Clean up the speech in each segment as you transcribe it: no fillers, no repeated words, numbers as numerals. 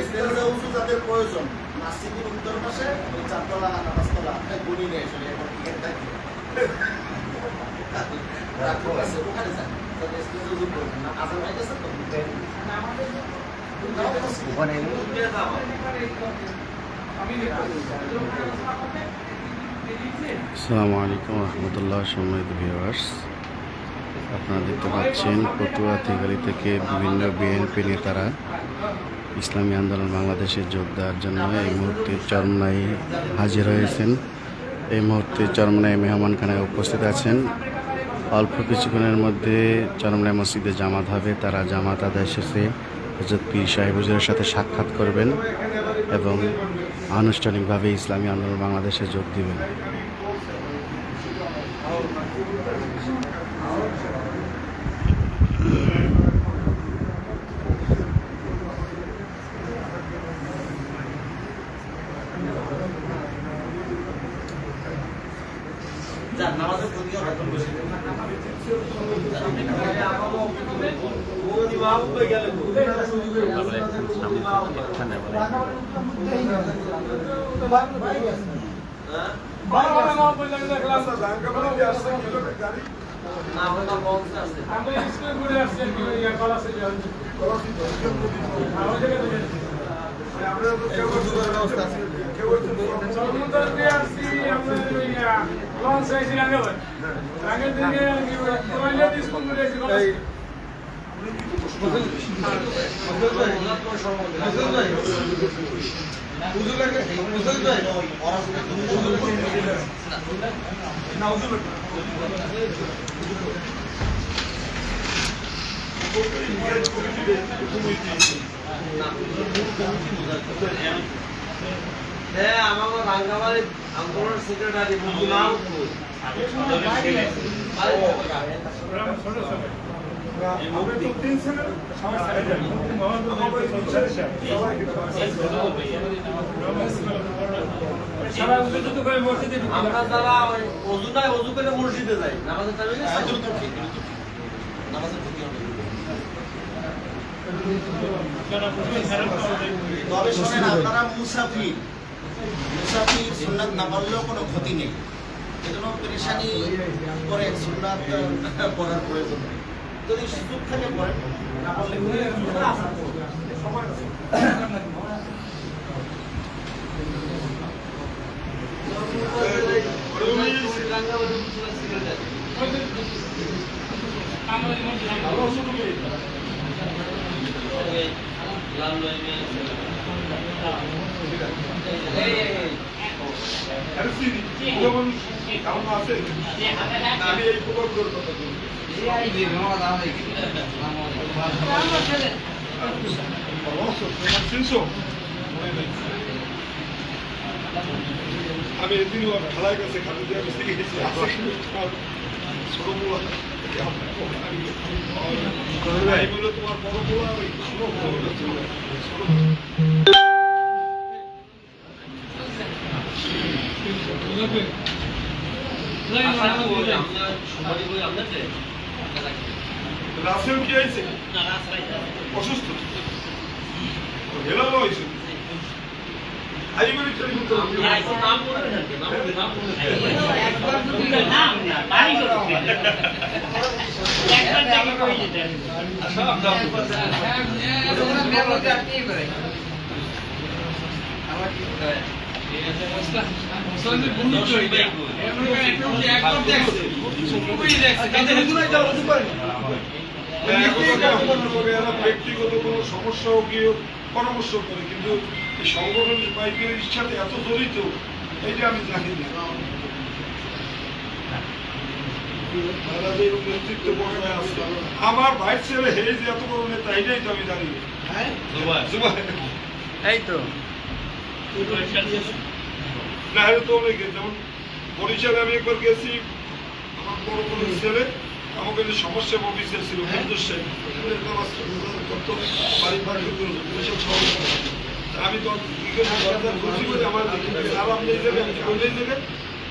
স্টেজে উঁচু যাদের প্রয়োজন নাসিকের উত্তর পাশে ওই 4 তলা না 5 তলা গুনি নেই আসলে এখন টিকিট থাকে রাখো আছে ওখানে যান তাহলে স্টেজে উঁচু প্রয়োজন না আজান হয়ে গেছে তো ওখানে আসসালামু আলাইকুম রহমতুল্লাহ। সম্মানিত ভিউয়ার্স, আপনারা দেখতে পাচ্ছেন পটুয়া তেগালি থেকে বিভিন্ন বিএনপি নেতারা ইসলামী আন্দোলন বাংলাদেশে যোগ দেওয়ার জন্য এই মুহূর্তে চরমনাই হাজির হয়েছেন। এই মুহূর্তে চরমনাই মেহমানখানায় উপস্থিত আছেন। অল্প কিছুক্ষণের মধ্যে চরমনাই মসজিদে জামাত হবে। তারা জামাত আদায় শেষে হযরত পীর সাহেব হুজুরের সাথে সাক্ষাৎ করবেন এবং আনুষ্ঠানিকভাবে ইসলামী আন্দোলন বাংলাদেশে যোগ দিবেন। নামাজের প্রতিও বেতন বেশি আমার রাঙ্গামারি আন্দোলনের সেক্রেটারি নাম আমরা যারা অজু করে মসজিদে যাই নামাজের টাইমে তবে শোনেন আপনারা মুসাফির সুন্নাত না পড়লেও কোনো ক্ষতি নেই। এজন্য পেরেশানি করে সুন্নাত পড়ার প্রয়োজন নেই। যদি সুযোগ থাকে পড়েন, না পড়লে আমি এদিন খেলায় গেছে খালি দিয়ে আমি শিখে গেছি তোমার বড় বড় রাসেল কি হয়েছে অসুস্থ হেলানো হয়েছে ব্যক্তিগত কোনো সমস্যাও গিয়ে পরামর্শ করে, কিন্তু এই সংগঠন বাইকের সাথে এত জড়িত এইটা আমি জানি না। নেতৃত্ব বর্ণে আছে আমার ভাই ছেলে হে যে এত বড় নেতা এইটাই তো আমি জানি। এই তো না হলে তো অনেকে, যেমন বরিশালে আমি একবার গেছি, আমার বড় বড় ছেলে আমাকে যে সমস্যা অফিসে ছিল বাড়ি আমি তো আমার আরাম নেই যাবে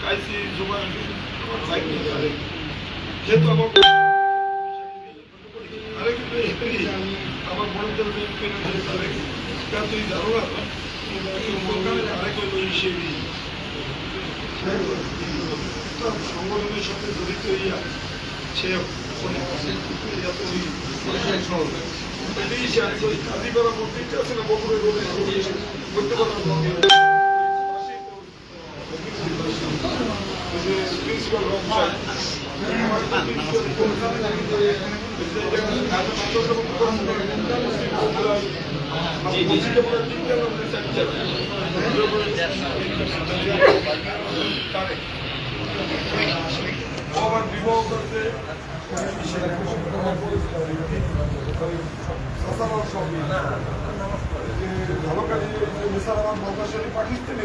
কাইছি জমা আমার বাইক নিয়ে যেহেতু আমার আমার বোনদের তা তুই জানো না আরেক ওই সেই সংগঠনের সাথে জড়িত ইয়া সে কাজীপাড়া মন্দিরটা আছে না বগুড়ের করতে পারলাম প্রিন্সিপাল আমার বিবাহ করতে পাকিস্তানি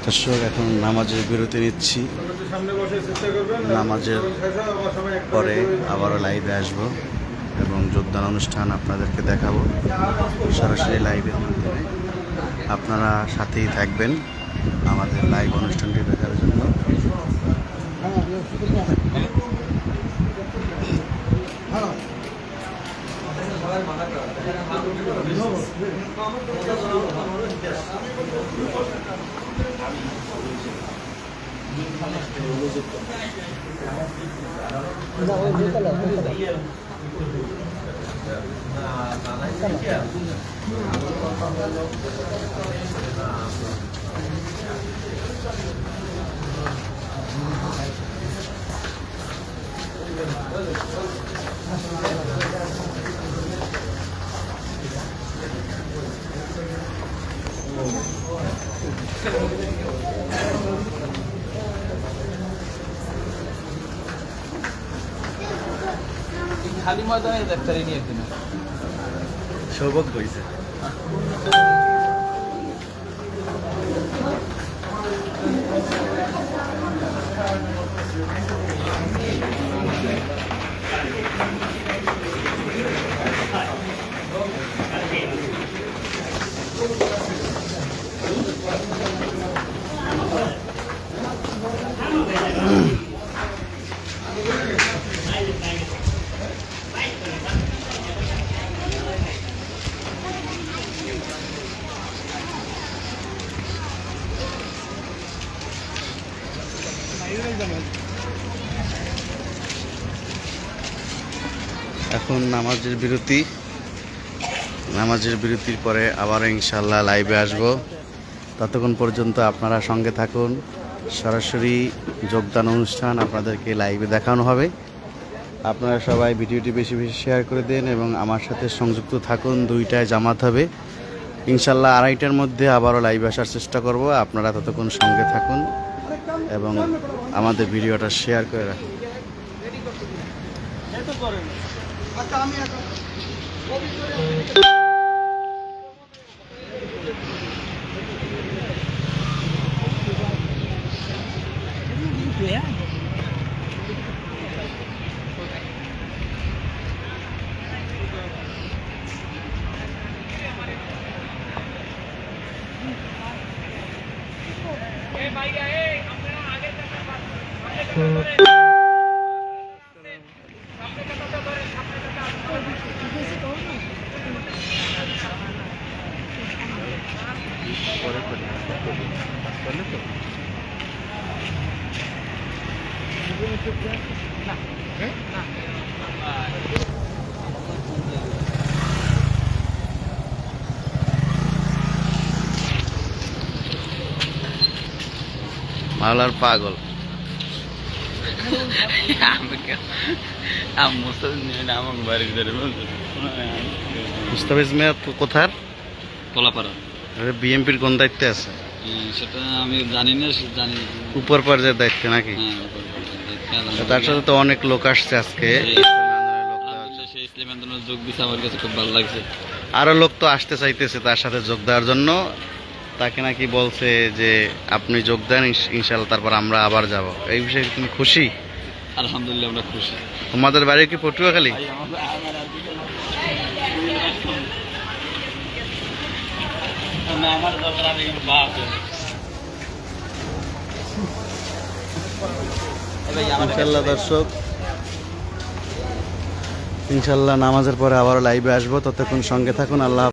দর্শক এখন নামাজের বিরতি নিচ্ছি। নামাজের পরে আবারও লাইভে আসবো এবং যোগদান অনুষ্ঠান আপনাদেরকে দেখাবো সরাসরি লাইভের মাধ্যমে। আপনারা সাথেই থাকবেন আমাদের লাইভ অনুষ্ঠানটি দেখার জন্য। খালি ময়দানে ডাক্তারি নিয়ে একদিন সৌভাগ্য হয়েছে। এখন নামাজের বিরতি। নামাজের বিরতির পরে আবার ইনশাল্লাহ লাইভে আসব। ততক্ষণ পর্যন্ত আপনারা সঙ্গে থাকুন। সরাসরি যোগদান অনুষ্ঠান আপনাদেরকে লাইভে দেখানো হবে। আপনারা সবাই ভিডিওটি বেশি বেশি শেয়ার করে দেন এবং আমার সাথে সংযুক্ত থাকুন। 2টায় জামাত হবে ইনশাল্লাহ। 2:30টার মধ্যে আবারও লাইভে আসার চেষ্টা করব। আপনারা ততক্ষণ সঙ্গে থাকুন এবং আমাদের ভিডিওটা শেয়ার করে রাখুন। মাওলার পাগল মুস্তাফিজ মেয়া কোথার? তোলাপাড়া। বিএমপির কোন দায়িত্বে আছে? সেটা আমি জানি না, জানি উপর পর্যায়ের দায়িত্ব নাকি? তার সাথে তো অনেক লোক আসছে আজকে। সেই ইসলামী আন্দোলনে যোগ দিচ্ছে, আমার কাছে খুব ভালো লাগছে। আরো লোক তো আসতে চাইতেছে তার সাথে যোগ দেওয়ার জন্য। তাকে নাকি বলছে যে আপনি যোগ দেন, ইনশাল্লাহ তারপর আমরা আবার যাব। এই বিষয়ে তুমি খুশি? আলহামদুলিল্লাহ, আমরা খুশি। তোমাদের বাড়ি কি পটুয়াখালী? ইনশাল্লাহ দর্শক, ইনশাল্লাহ নামাজের পরে আবার লাইভে আসবো। ততক্ষণ সঙ্গে থাকুন। আল্লাহ।